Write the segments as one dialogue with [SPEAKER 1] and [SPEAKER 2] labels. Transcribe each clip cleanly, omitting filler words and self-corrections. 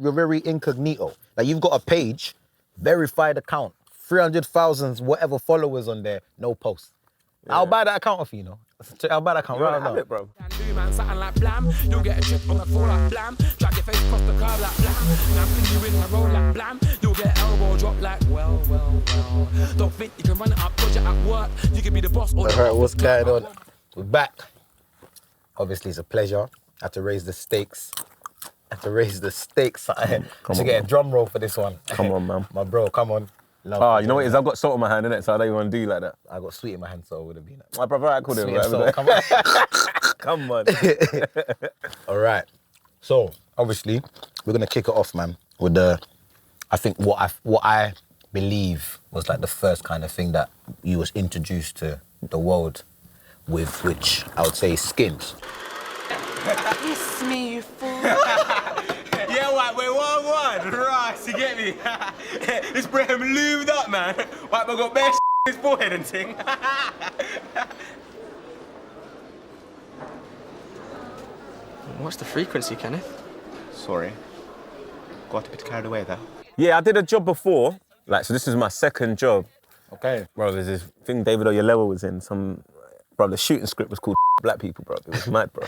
[SPEAKER 1] you're very incognito. Like you've got a page, verified account, 300,000 whatever followers on there, no posts. Yeah. I'll buy that account off you, know. I'll buy that account right now.
[SPEAKER 2] It, bro.
[SPEAKER 3] Like blam, you'll get a chip on the floor like blam. Drag your face across the curb like blam. Now pin you in the roll like blam. You'll get elbow drop like well. Don't think you can run it up, dodge it at work. You can be the boss or
[SPEAKER 1] Alright, what's going on? We're back. Obviously, it's a pleasure. I have to raise the stakes. I should get a drum roll for this one.
[SPEAKER 2] Come on, man.
[SPEAKER 1] My bro, come on.
[SPEAKER 2] Oh, you know what it is? I've got salt in my hand, innit? So I don't even want to do like that.
[SPEAKER 1] I got sweet in my hand, so it would have been that.
[SPEAKER 2] My brother, I called him.
[SPEAKER 1] Come on.
[SPEAKER 2] Come on.
[SPEAKER 1] All right. So, obviously, we're going to kick it off, man, with I think what I believe was like the first kind of thing that you was introduced to the world with, which I would say is skins.
[SPEAKER 3] Kiss me, you fool.
[SPEAKER 4] Yeah, white boy, 1-1. Right, you get me? This Braham lubed up, man. White boy got bare in his forehead and ting.
[SPEAKER 5] What's the frequency, Kenneth?
[SPEAKER 4] Sorry. Got a bit carried away there.
[SPEAKER 2] Yeah, I did a job before. Like, so this is my second job.
[SPEAKER 1] Okay.
[SPEAKER 2] Bro, there's this thing David Oyelowo was in. Bro, the shooting script was called Black People, bro. It was mad, bro.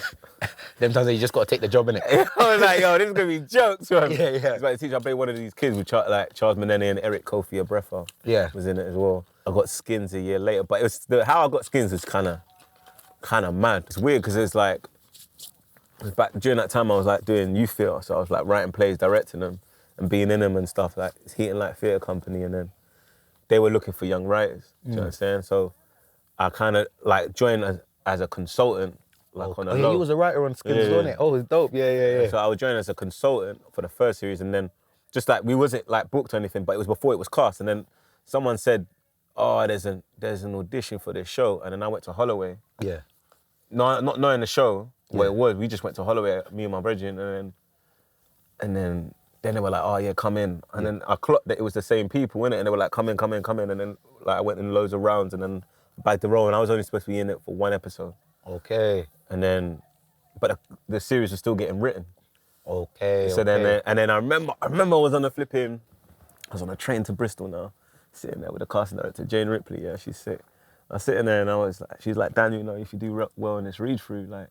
[SPEAKER 1] Them times that you just got to take the job, innit?
[SPEAKER 2] I was like, yo, this is going to be jokes, bro.
[SPEAKER 1] Yeah.
[SPEAKER 2] It's like the teacher, I played one of these kids with Charles Maneni and Eric Kofi Abrefa.
[SPEAKER 1] Yeah.
[SPEAKER 2] Was in it as well. I got skins a year later, but it was how I got skins is kind of mad. It's weird because it's like, it was back during that time I was like doing youth theatre, so I was like writing plays, directing them, and being in them and stuff. Like it's Heat and Light Theatre Company, and then they were looking for young writers. Do you know what I'm saying? So I kind of like joined as a consultant, like on a low.
[SPEAKER 1] He was a writer on Skins, wasn't it? Oh, it's dope. Yeah.
[SPEAKER 2] So I would join as a consultant for the first series, and then just like we wasn't like booked or anything, but it was before it was cast, and then someone said, "Oh, there's an audition for this show," and then I went to Holloway.
[SPEAKER 1] Yeah.
[SPEAKER 2] No, not knowing the show where it was, we just went to Holloway, me and my brethren, and then they were like, "Oh yeah, come in," and then I clocked that it was the same people, innit? And they were like, "Come in," and then like I went in loads of rounds, and then back the role, and I was only supposed to be in it for one episode.
[SPEAKER 1] Okay.
[SPEAKER 2] And then, but the series was still getting written.
[SPEAKER 1] Okay.
[SPEAKER 2] So then I remember I was on a train to Bristol now, sitting there with the casting director, Jane Ripley. Yeah, she's sick. I was sitting there and she's like, "Daniel, you know, if you do well in this read through, like,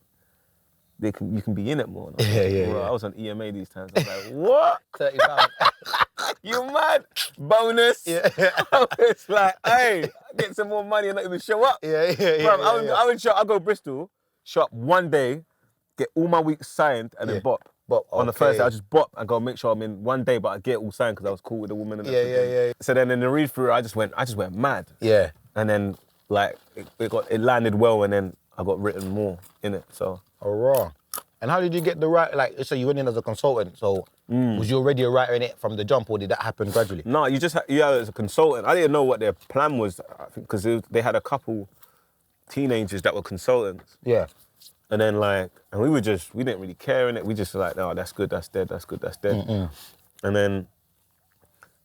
[SPEAKER 2] you can be in it more."
[SPEAKER 1] Yeah.
[SPEAKER 2] I was on EMA these times. I was like, "What?
[SPEAKER 1] £30.
[SPEAKER 2] You mad? Bonus?"
[SPEAKER 1] Yeah.
[SPEAKER 2] I was like, "Hey, get some more money and not even show up."
[SPEAKER 1] Yeah.
[SPEAKER 2] I would show up. I go Bristol, show up one day, get all my weeks signed, and then bop. On the first day, I just bop and go make sure I'm in one day, but I get it all signed because I was cool with the woman. And
[SPEAKER 1] Yeah.
[SPEAKER 2] So then in the read through, I just went mad.
[SPEAKER 1] Yeah.
[SPEAKER 2] And then like it landed well, and then I got written more in it. So.
[SPEAKER 1] Oh, raw. And how did you get the right? Like, so you went in as a consultant. So was you already a writer in it from the jump, or did that happen gradually?
[SPEAKER 2] No, you as a consultant. I didn't know what their plan was, I think, because they had a couple teenagers that were consultants.
[SPEAKER 1] Yeah.
[SPEAKER 2] And then and we didn't really care in it. We just were like, "No, that's good, that's dead, that's good, that's dead."
[SPEAKER 1] Mm-mm.
[SPEAKER 2] And then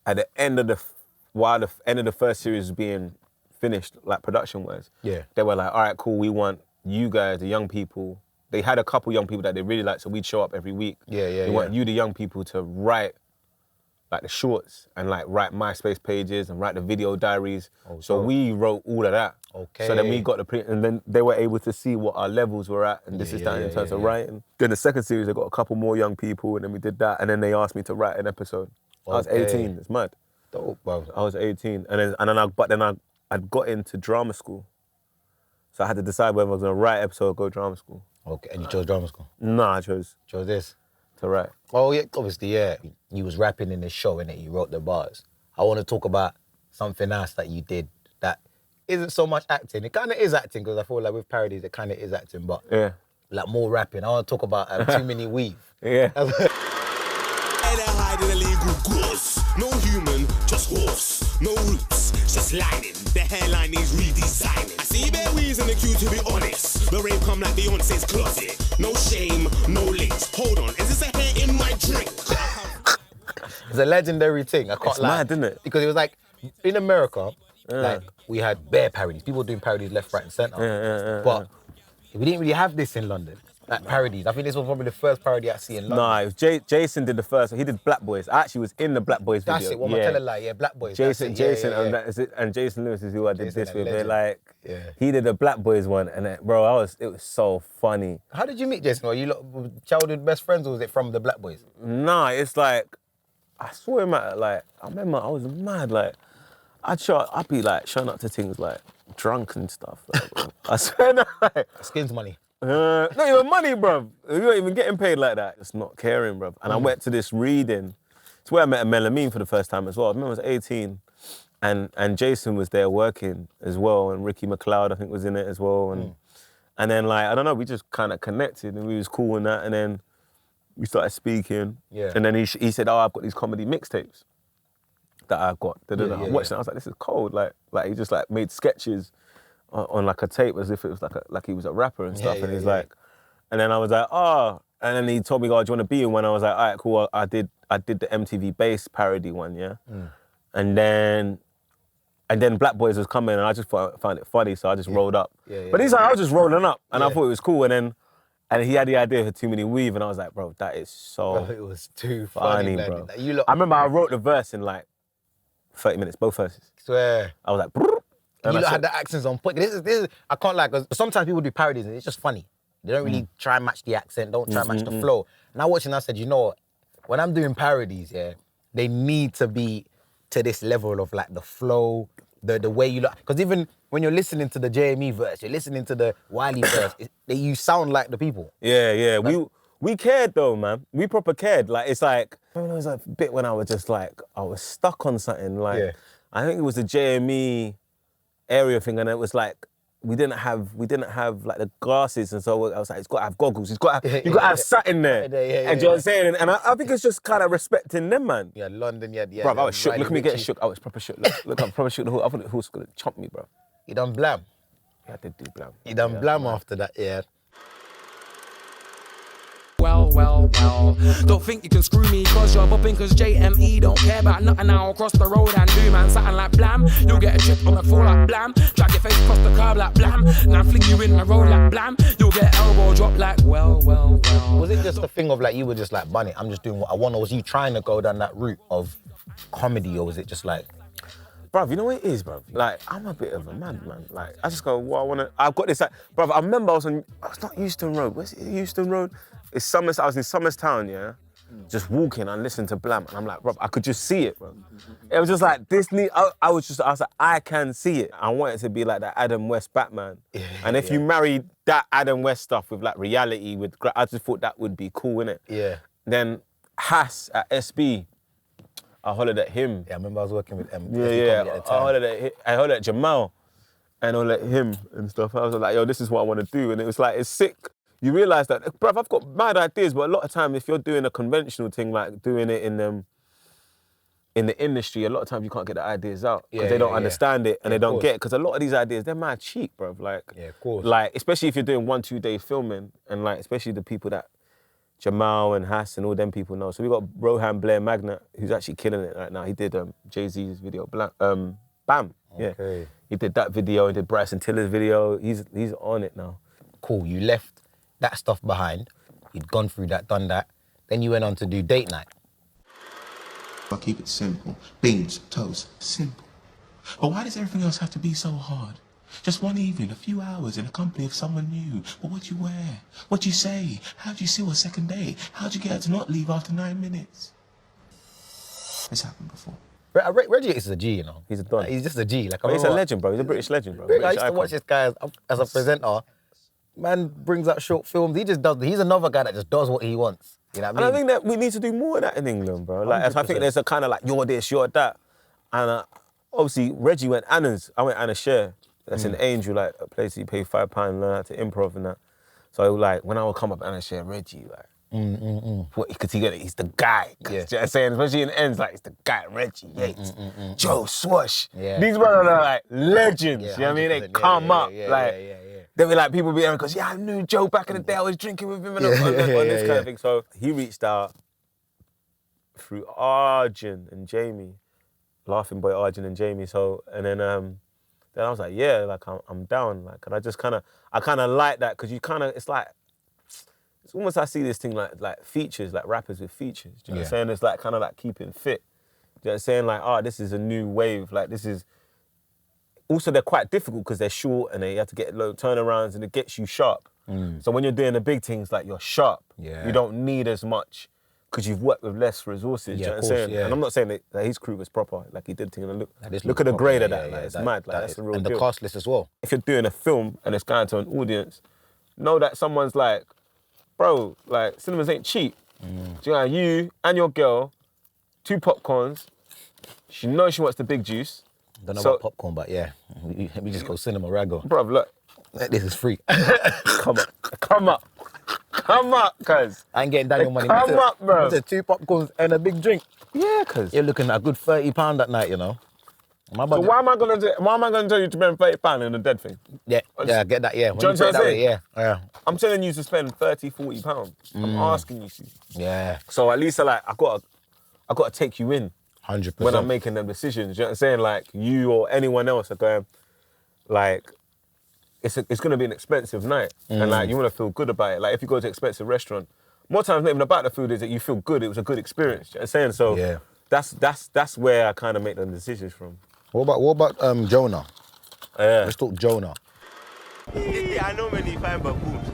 [SPEAKER 2] at the end of while the end of the first series was being finished, like production-wise, they were like, "All right, cool, we want you guys, the young people." They had a couple young people that they really liked, so we'd show up every week. They want you, the young people, to write like the shorts and like write MySpace pages and write the video diaries. So we wrote all of that.
[SPEAKER 1] Okay.
[SPEAKER 2] So then we got and then they were able to see what our levels were at, and this is that in terms of writing. Then the second series, they got a couple more young people, and then we did that, and then they asked me to write an episode. I was 18. It's mad.
[SPEAKER 1] Dope, bro.
[SPEAKER 2] I was 18, but then I'd got into drama school, so I had to decide whether I was gonna write episode or go drama school.
[SPEAKER 1] Okay, and you chose drama school?
[SPEAKER 2] No, I chose
[SPEAKER 1] this?
[SPEAKER 2] To write.
[SPEAKER 1] Oh, yeah, obviously, yeah. You was rapping in this show, innit? You wrote the bars. I want to talk about something else that you did that isn't so much acting. It kind of is acting, because I feel like with parodies, it kind of is acting, but like more rapping. I want to talk about Too Many Weave.
[SPEAKER 2] Yeah.
[SPEAKER 6] No human, just horse. No roots, just lining. The hairline is redesigning. I see bare weaves in the queue, to be honest. The rave come like Beyonce's closet. No shame, no links. Hold on, is this a hair in my drink?
[SPEAKER 1] It's a legendary thing. I can't lie.
[SPEAKER 2] Mad, isn't it?
[SPEAKER 1] Because it was like, in America, like, we had bare parodies. People doing parodies left, right, and centre. But we didn't really have this in London. Like parodies. I think this was probably the first parody I see in London.
[SPEAKER 2] Nah, it was Jason did the first. He did Black Boys. I actually was in the Black Boys video.
[SPEAKER 1] That's it. What am I telling like? Yeah, Black Boys.
[SPEAKER 2] Jason, and Jason Lewis is who I did this with. They're like, he did the Black Boys one, and it was so funny.
[SPEAKER 1] How did you meet Jason? Were you childhood best friends, or was it from the Black Boys?
[SPEAKER 2] Nah, it's like, I saw him at I remember I was mad, like, I'd be like showing up to things like drunk and stuff. Like, I swear, like,
[SPEAKER 1] Skins money.
[SPEAKER 2] Not even money, bruv. You're not even getting paid like that. Just not caring, bruv. And I went to this reading. It's where I met Melamine for the first time as well. I remember I was 18, and Jason was there working as well, and Ricky McLeod, I think, was in it as well. And then, like, I don't know, we just kind of connected, and we was cool and that, and then we started speaking. Yeah. And then he said, I've got these comedy mixtapes that I've got. I watched it, I was like, this is cold. Like he just like made sketches on like a tape as if it was like he was a rapper and stuff. And he's like, and then I was like, oh. And then he told me, oh, do you want to be in one? I was like, all right, cool. I did the MTV Bass parody one, yeah? And then Black Boys was coming, and I just found it funny, so I just rolled up. But he's like, I was just rolling up, and I thought it was cool. And he had the idea for Too Many Weave, and I was like, bro, that is so
[SPEAKER 1] it was too funny,
[SPEAKER 2] bro. I remember I wrote the verse in like 30 minutes, both verses.
[SPEAKER 1] Swear.
[SPEAKER 2] I was like,
[SPEAKER 1] and you had the accents on point. This is I can't lie, because sometimes people do parodies and it's just funny. They don't really try and match the accent, don't try and match the flow. And I watched and I said, you know what? When I'm doing parodies, they need to be to this level of like the flow, the way you look. Because even when you're listening to the JME verse, you're listening to the Wiley verse, you sound like the people.
[SPEAKER 2] Yeah. Like, we cared though, man. We proper cared. Like, it's like, I remember there was a bit when I was just like, I was stuck on something. Like, I think it was the JME area thing, and it was like, we didn't have like the glasses, and so I was like, it's got to have goggles, you've got to have something there. And do you know what I'm saying? And I think it's just kind of respecting them, man.
[SPEAKER 1] Yeah, London,
[SPEAKER 2] Bro, I was shook. Look at me getting shook. I was proper shook. Look, I proper shook the whole. I thought the horse was gonna chomp me, bro.
[SPEAKER 1] You done blam?
[SPEAKER 2] Yeah, I did do blam.
[SPEAKER 1] You done blam after that, yeah.
[SPEAKER 3] Well. Don't think you can screw me cause you're bopping, cause JME don't care about nothing. Now cross the road and do man something like blam. You'll get a chip on the floor like blam. Drag your face across the curb like blam. Now fling you in the road like blam. You'll get elbow drop like well.
[SPEAKER 1] Was it just a thing of like, you were just like, bunny, I'm just doing what I want, or was you trying to go down that route of comedy, or was it just like...
[SPEAKER 2] Bruv, you know what it is, bruv? Like, I'm a bit of a madman. Like, I just go, what I wanna... I've got this, like... Bruv, I remember I was not Euston Road. Where's it? Euston Road? I was in Somers Town, yeah? Just walking and listening to Blam, and I'm like, bruv, I could just see it, bro. It was just like, I was like, I can see it. I want it to be like that Adam West Batman. And if you married that Adam West stuff with like reality, I just thought that would be cool, innit?
[SPEAKER 1] Yeah.
[SPEAKER 2] Then Hass at SB, I hollered at him.
[SPEAKER 1] Yeah, I remember I was working with him.
[SPEAKER 2] I hollered at Jamal and I hollered at him and stuff. I was like, yo, this is what I want to do. And it was like, it's sick. You realise that, bruv, I've got mad ideas, but a lot of time, if you're doing a conventional thing, like doing it in the industry, a lot of times you can't get the ideas out because they don't understand it and they don't get it. Because a lot of these ideas, they're mad cheap, bruv. Like,
[SPEAKER 1] of course.
[SPEAKER 2] Like, especially if you're doing 1-2 day filming, and like, especially the people that Jamal and Hass and all them people know. So we got Rohan Blair Magnet, who's actually killing it right now. He did Jay-Z's video, Bam.
[SPEAKER 1] Okay.
[SPEAKER 2] Yeah. He did that video, he did Bryson Tiller's video. He's on it now.
[SPEAKER 1] Cool, you left that stuff behind. You'd gone through that, done that. Then you went on to do Date Night.
[SPEAKER 6] I keep it simple. Beans, toast, simple. But why does everything else have to be so hard? Just one evening, a few hours in the company of someone new. But what you wear? What you say? How'd you seal a second date? How'd you get her to not leave after 9 minutes? It's happened before.
[SPEAKER 1] Reggie is a G, you know.
[SPEAKER 2] He's a don.
[SPEAKER 1] He's just a G. Like,
[SPEAKER 2] he's a legend, bro. He's a British legend, bro.
[SPEAKER 1] I used to watch this guy as a presenter. Man brings out short films. He's another guy that just does what he wants. You know what I mean?
[SPEAKER 2] And I think that we need to do more of that in England, bro. Like, I think there's a kind of like, you're this, you're that. And obviously, Reggie went Anna's. I went Anna Share. That's in Angel, like a place you pay £5 and learn how to improv and that. So like, when I would come up Anna Share, Reggie, like, because he's the guy. Yeah. You know what I'm saying? Especially in the ends, like, it's the guy, Reggie Yates, Joe Swash. Yeah. These brothers are like legends, you know what I mean? They come up, they were like, people be there because, I knew Joe back in the day, I was drinking with him and on this kind of thing. So he reached out through Arjun and Jamie, Laughing Boy Arjun and Jamie. So, and then I was like, yeah, like I'm down. Like, and I kind of like that because it's like, it's almost I see this thing like features, like rappers with features. Do you know what I'm saying? It's like kind of like keeping fit. Do you know what I'm saying? Like, this is a new wave. Like, this is... Also, they're quite difficult because they're short and they have to get low turnarounds and it gets you sharp. So when you're doing the big things, like, you're sharp.
[SPEAKER 1] Yeah.
[SPEAKER 2] You don't need as much because you've worked with less resources. Do you know what I'm saying?
[SPEAKER 1] Yeah.
[SPEAKER 2] And I'm not saying that his crew was proper. Like, he did things and look at the grade of that. Like, it's mad. Like, that's the real
[SPEAKER 1] and
[SPEAKER 2] deal.
[SPEAKER 1] the cast list as well.
[SPEAKER 2] If you're doing a film and it's going to an audience, know that someone's like, bro, like, cinemas ain't cheap. Do you know, you and your girl, 2 popcorns, she knows she wants the big juice.
[SPEAKER 1] Don't know about popcorn, but yeah, we just go cinema rago.
[SPEAKER 2] Bro, look.
[SPEAKER 1] This is free.
[SPEAKER 2] Come up, cuz.
[SPEAKER 1] I ain't getting Daniel money.
[SPEAKER 2] Come up, bro.
[SPEAKER 1] It's 2 popcorns and a big drink.
[SPEAKER 2] Yeah, cuz.
[SPEAKER 1] You're looking at a good £30 that night, you know.
[SPEAKER 2] So why am I gonna tell you to spend £30 on a dead thing?
[SPEAKER 1] Yeah, get that, yeah.
[SPEAKER 2] Do you know what I'm saying?
[SPEAKER 1] Yeah.
[SPEAKER 2] I'm telling you to spend £30-40. I'm asking you to.
[SPEAKER 1] Yeah.
[SPEAKER 2] So at least I gotta take you in
[SPEAKER 1] 100%.
[SPEAKER 2] when I'm making them decisions. You know what I'm saying? Like, you or anyone else are going, like, it's gonna be an expensive night, and like, you wanna feel good about it. Like, if you go to an expensive restaurant, more times not even about the food, is that you feel good. It was a good experience. You know what I'm saying? So
[SPEAKER 1] yeah.
[SPEAKER 2] That's where I kind of make them decisions from.
[SPEAKER 1] What about JONAH?
[SPEAKER 2] Yeah.
[SPEAKER 1] Let's talk JONAH.
[SPEAKER 4] Yeah, I know many fine baboons.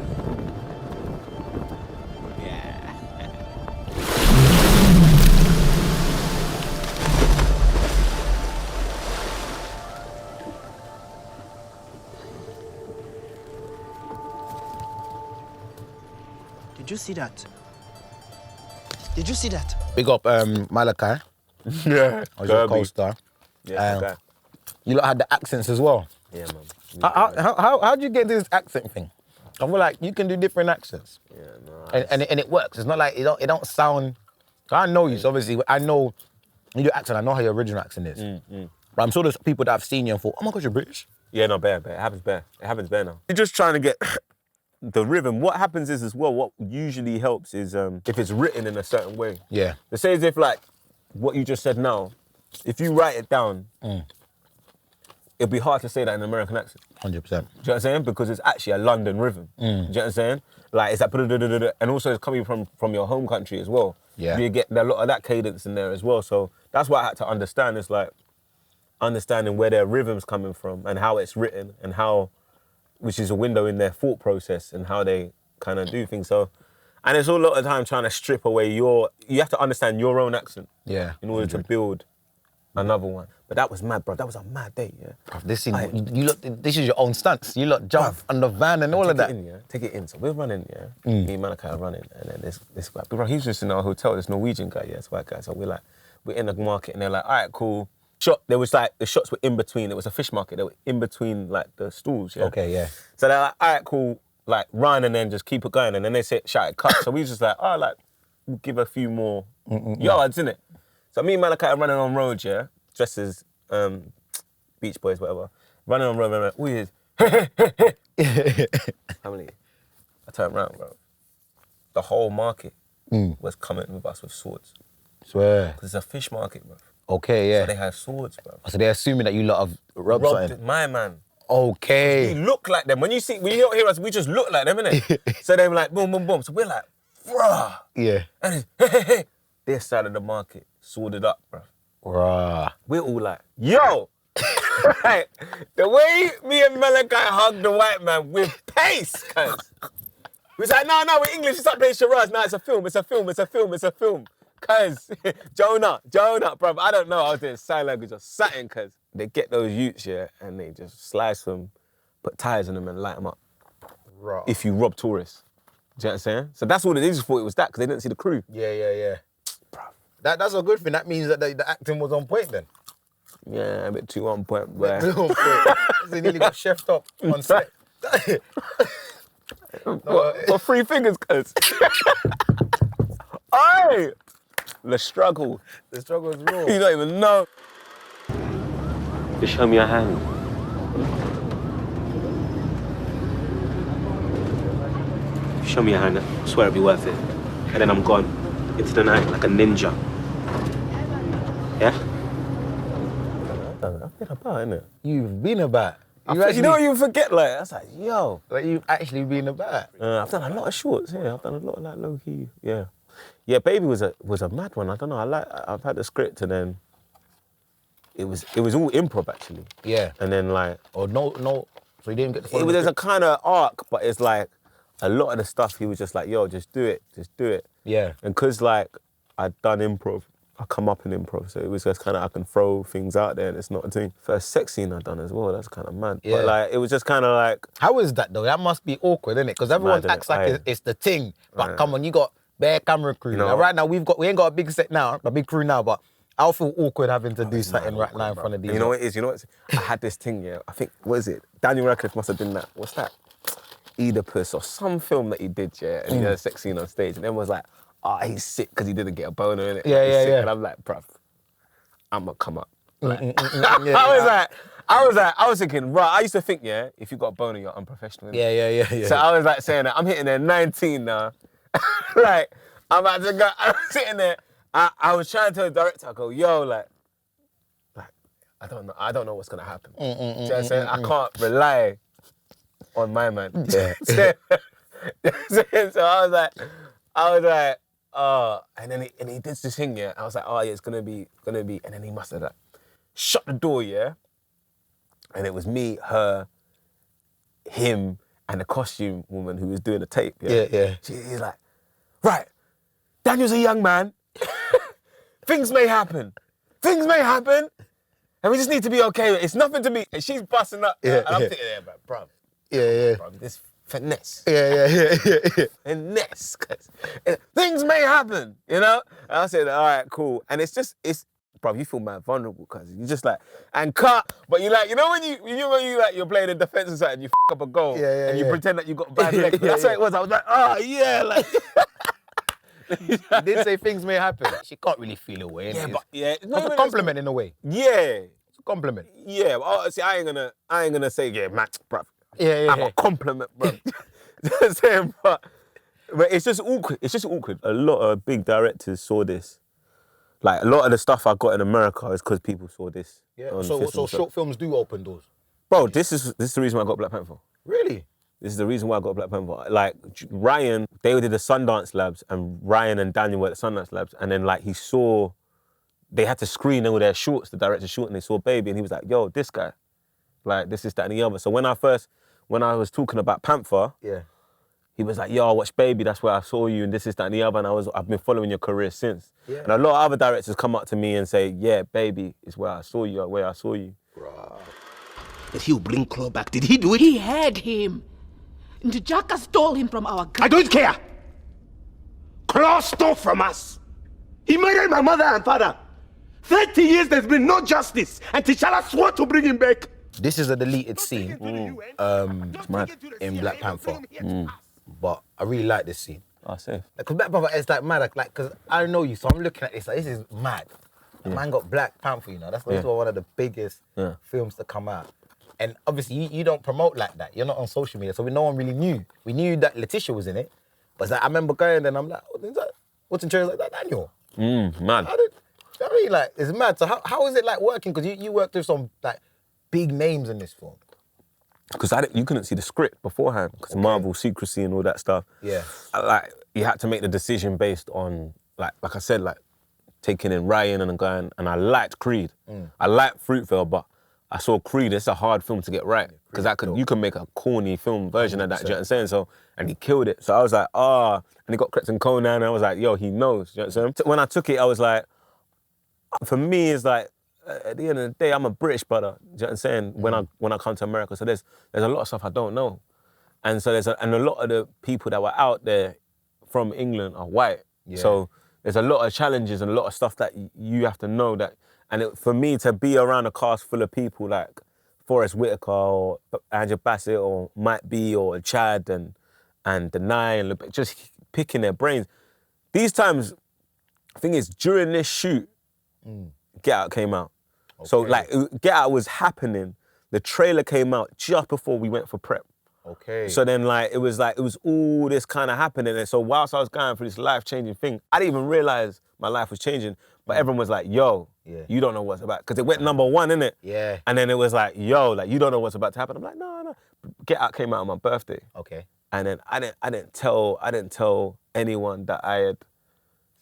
[SPEAKER 7] Did you see that? Did you see that?
[SPEAKER 1] Big up Malachi.
[SPEAKER 2] Yeah.
[SPEAKER 1] I was your co-star.
[SPEAKER 2] Yeah, okay.
[SPEAKER 1] You lot had the accents as well.
[SPEAKER 2] Yeah, man.
[SPEAKER 1] How do you get into this accent thing? I feel like you can do different accents.
[SPEAKER 2] Yeah, no.
[SPEAKER 1] And it works. It's not like it don't sound. I know you, so obviously I know you do accent. I know how your original accent is. But I'm sure there's people that have seen you and thought, oh my God, you're British.
[SPEAKER 2] Yeah, no, bear. It happens bear. It happens bear now. You're just trying to get the rhythm. What happens is as well, what usually helps is if it's written in a certain way.
[SPEAKER 1] Yeah.
[SPEAKER 2] They say as if like what you just said now, if you write it down, it'd be hard to say that in an American accent.
[SPEAKER 1] 100%.
[SPEAKER 2] Do you know what I'm saying? Because it's actually a London rhythm. Do you know what I'm saying? Like, it's that, and also it's coming from your home country as well.
[SPEAKER 1] Yeah.
[SPEAKER 2] You get a lot of that cadence in there as well. So that's what I had to understand. It's like understanding where their rhythm's coming from and how it's written and how, which is a window in their thought process and how they kind of do things. So, and it's a lot of the time trying to strip away you have to understand your own accent.
[SPEAKER 1] Yeah.
[SPEAKER 2] In order to build another one. But that was mad, bro. That was a mad day, yeah.
[SPEAKER 1] Bruv, this is your own stunts. You lot jump on the van and all of that.
[SPEAKER 2] Take it in. So we're running, yeah. Me and Malachi are running, and then this guy, bro, he's just in our hotel, this Norwegian guy, yeah, this white guy. So we're in the market, and they're like, all right, cool. There was like, the shots were in between. It was a fish market. They were in between, like, the stools, yeah.
[SPEAKER 1] Okay, yeah.
[SPEAKER 2] So they're like, all right, cool, like, run and then just keep it going. And then they shout, cut. So we was just like, oh, like, we'll give a few more yards, innit? So me and Malachi are running on road, yeah, dressed as Beach Boys, whatever. Running on road, all you hear how many? I turned around, bro. The whole market was coming with us with swords.
[SPEAKER 1] Swear.
[SPEAKER 2] Because it's a fish market, bro.
[SPEAKER 1] Okay, yeah.
[SPEAKER 2] So they have swords, bro.
[SPEAKER 1] So they're assuming that you lot have robbed something?
[SPEAKER 2] My man.
[SPEAKER 1] Okay.
[SPEAKER 2] We look like them. When you don't hear us, we just look like them, innit? So they're like, boom, boom, boom. So we're like, bruh.
[SPEAKER 1] Yeah.
[SPEAKER 2] And it's, this side of the market, sworded up, bro.
[SPEAKER 1] Rah.
[SPEAKER 2] We're all like, yo! Right. The way me and Malachi hugged the white man with pace, cuz. We was like, no, we're English, it's not playing charades. No, it's a film. Cuz, Jonah, bruv, I don't know. I was doing sign language or something, cuz. They get those utes, yeah, and they just slice them, put tires on them and light them up.
[SPEAKER 1] Rah.
[SPEAKER 2] If you rob tourists. Do you know what I'm saying? So that's all it is. They just thought it was that, because they didn't see the crew.
[SPEAKER 1] Yeah. Bruv. That's a good thing. That means that the acting was on point then.
[SPEAKER 2] Yeah, a bit too on point, boy.
[SPEAKER 1] They nearly got chefed up on set.
[SPEAKER 2] For 3 fingers, cuz. Aye! The struggle.
[SPEAKER 1] The struggle is real.
[SPEAKER 2] You don't even know.
[SPEAKER 8] Just show me your hand. Show me your hand. I swear it'll be worth it. And then I'm gone into the night like a ninja. Yeah?
[SPEAKER 2] I've been about, innit?
[SPEAKER 1] You've been about.
[SPEAKER 2] You know what you forget? Like, I was like, yo.
[SPEAKER 1] Like, you've actually been about.
[SPEAKER 2] I've done a lot of shorts, yeah. I've done a lot of like low-key, yeah. Yeah, Baby was a mad one. I don't know, I've had the script and then it was all improv, actually.
[SPEAKER 1] Yeah.
[SPEAKER 2] And then like...
[SPEAKER 1] Oh, no, so you didn't get to follow
[SPEAKER 2] There's a kind of arc, but it's like, a lot of the stuff, he was just like, yo, just do it.
[SPEAKER 1] Yeah.
[SPEAKER 2] And because, like, I'd done improv, I come up in improv, so it was just kind of, I can throw things out there and it's not a thing. First sex scene I'd done as well, that's kind of mad.
[SPEAKER 1] Yeah.
[SPEAKER 2] But, like, it was just kind of like...
[SPEAKER 1] How is that, though? That must be awkward, isn't it? Because everyone acts like it's the thing. But come on, you got bare camera crew. You know, now, right now, we ain't got a big set now, a big crew now, but I'll feel awkward having to do something right now in front of these.
[SPEAKER 2] You know what it is? I had this thing, yeah, I think, what is it? Daniel Kaluuya must have done that. What's that? Oedipus or some film that he did, yeah, and he had a sex scene on stage, and everyone was like, he's sick because he didn't get a boner in it.
[SPEAKER 1] Yeah.
[SPEAKER 2] And I'm like, bruv, I'm gonna come up. Like, I was thinking, right, I used to think, yeah, if you got a boner, you're unprofessional.
[SPEAKER 1] Yeah.
[SPEAKER 2] So I was like saying that, I'm hitting there 19 now. Like, I'm about to go, I was sitting there, I was trying to tell the director, I go, yo, like, I don't know what's gonna happen. Do you know what I'm saying? I can't rely on my man.
[SPEAKER 1] Yeah.
[SPEAKER 2] So I was like, and then he did this thing, yeah. I was like, yeah, it's gonna be, and then he must have like shut the door, yeah. And it was me, her, him, and the costume woman who was doing the tape, yeah.
[SPEAKER 1] Yeah.
[SPEAKER 2] He's like, right, Daniel's a young man. Things may happen, and we just need to be okay with it. It's nothing to me. And she's busting up, and I'm sitting there, bruv.
[SPEAKER 1] Yeah.
[SPEAKER 2] Bro, this finesse.
[SPEAKER 1] Yeah.
[SPEAKER 2] Finesse. Things may happen, you know? And I said, all right, cool. And bro, you feel mad vulnerable, cuz you just like, and cut. But you like, you know when you like, you're playing in defense and something, you up a goal, and you pretend that you got bad legs. That's what it was. I was like, yeah, like.
[SPEAKER 1] You did say things may happen. She can't really feel away.
[SPEAKER 2] Yeah,
[SPEAKER 1] it's a compliment in a way.
[SPEAKER 2] Yeah.
[SPEAKER 1] It's a compliment.
[SPEAKER 2] Yeah, but see, I ain't gonna say, yeah, Matt, bruv.
[SPEAKER 1] Yeah.
[SPEAKER 2] I'm a compliment, bro. Saying, but it's just awkward. A lot of big directors saw this. Like, a lot of the stuff I got in America is because people saw this.
[SPEAKER 1] Yeah. So short films do open doors.
[SPEAKER 2] Bro, this is the reason why I got Black Panther.
[SPEAKER 1] Really?
[SPEAKER 2] This is the reason why I got Black Panther. Like, Ryan, they did the Sundance Labs, and Ryan and Daniel were at the Sundance Labs, and then, like, they had to screen all their shorts, the director's short, and they saw Baby, and he was like, yo, this guy. Like, this, that, and the other. So when I was talking about Panther, he was like, yo, I watched Baby, that's where I saw you, and this, that, and the other, and I've been following your career since. Yeah. And a lot of other directors come up to me and say, yeah, Baby is where I saw you.
[SPEAKER 7] Did he bring Claw back? Did he do it?
[SPEAKER 9] He had him. And the Jacker stole him from our...
[SPEAKER 7] I don't care! Claw stole from us! He murdered my mother and father! 30 years there's been no justice, and T'Challa swore to bring him back!
[SPEAKER 1] This is a deleted scene in Black Panther. But I really like this scene.
[SPEAKER 2] Oh, safe.
[SPEAKER 1] Because Black Panther is like mad, because I know you, so I'm looking at this, like, this is mad. The man got Black Panther, you know, that's one of the biggest films to come out. And obviously, you don't promote like that. You're not on social media, so no one really knew. We knew that Letitia was in it, but like, I remember going and I'm like, what's in trailer like that, Daniel?
[SPEAKER 2] Mad.
[SPEAKER 1] You know what I mean? Like, it's mad. So how is it like working? Because you worked with some like big names in this film.
[SPEAKER 2] Because you couldn't see the script beforehand, because Marvel secrecy and all that stuff.
[SPEAKER 1] Yeah.
[SPEAKER 2] Like, you had to make the decision based on, like I said, like, taking in Ryan and going, and I liked Creed. I liked Fruitvale, but I saw Creed, it's a hard film to get right. Because you can make a corny film version of that, do you know what I'm saying? So, and he killed it. So I was like, and he got Crept and Conan, and I was like, yo, he knows, do you know what I'm saying? When I took it, I was like, for me, it's like, at the end of the day, I'm a British brother, do you know what I'm saying? When I come to America, so there's a lot of stuff I don't know. And so and a lot of the people that were out there from England are white. Yeah. So there's a lot of challenges and a lot of stuff that you have to know that. And for me to be around a cast full of people like Forrest Whitaker or Andrew Bassett or Mike B or Chad and Denai and just picking their brains. These times, the thing is, during this shoot, Get Out came out. Okay. So like, Get Out was happening. The trailer came out just before we went for prep.
[SPEAKER 1] Okay.
[SPEAKER 2] So then it was all this kind of happening. And so whilst I was going through this life-changing thing, I didn't even realize my life was changing. But everyone was like, yo, you don't know what's about. Because it went #1, innit?
[SPEAKER 1] Yeah.
[SPEAKER 2] And then it was like, yo, like, you don't know what's about to happen. I'm like, no. Get Out came out on my birthday.
[SPEAKER 1] Okay.
[SPEAKER 2] And then I didn't tell anyone that I had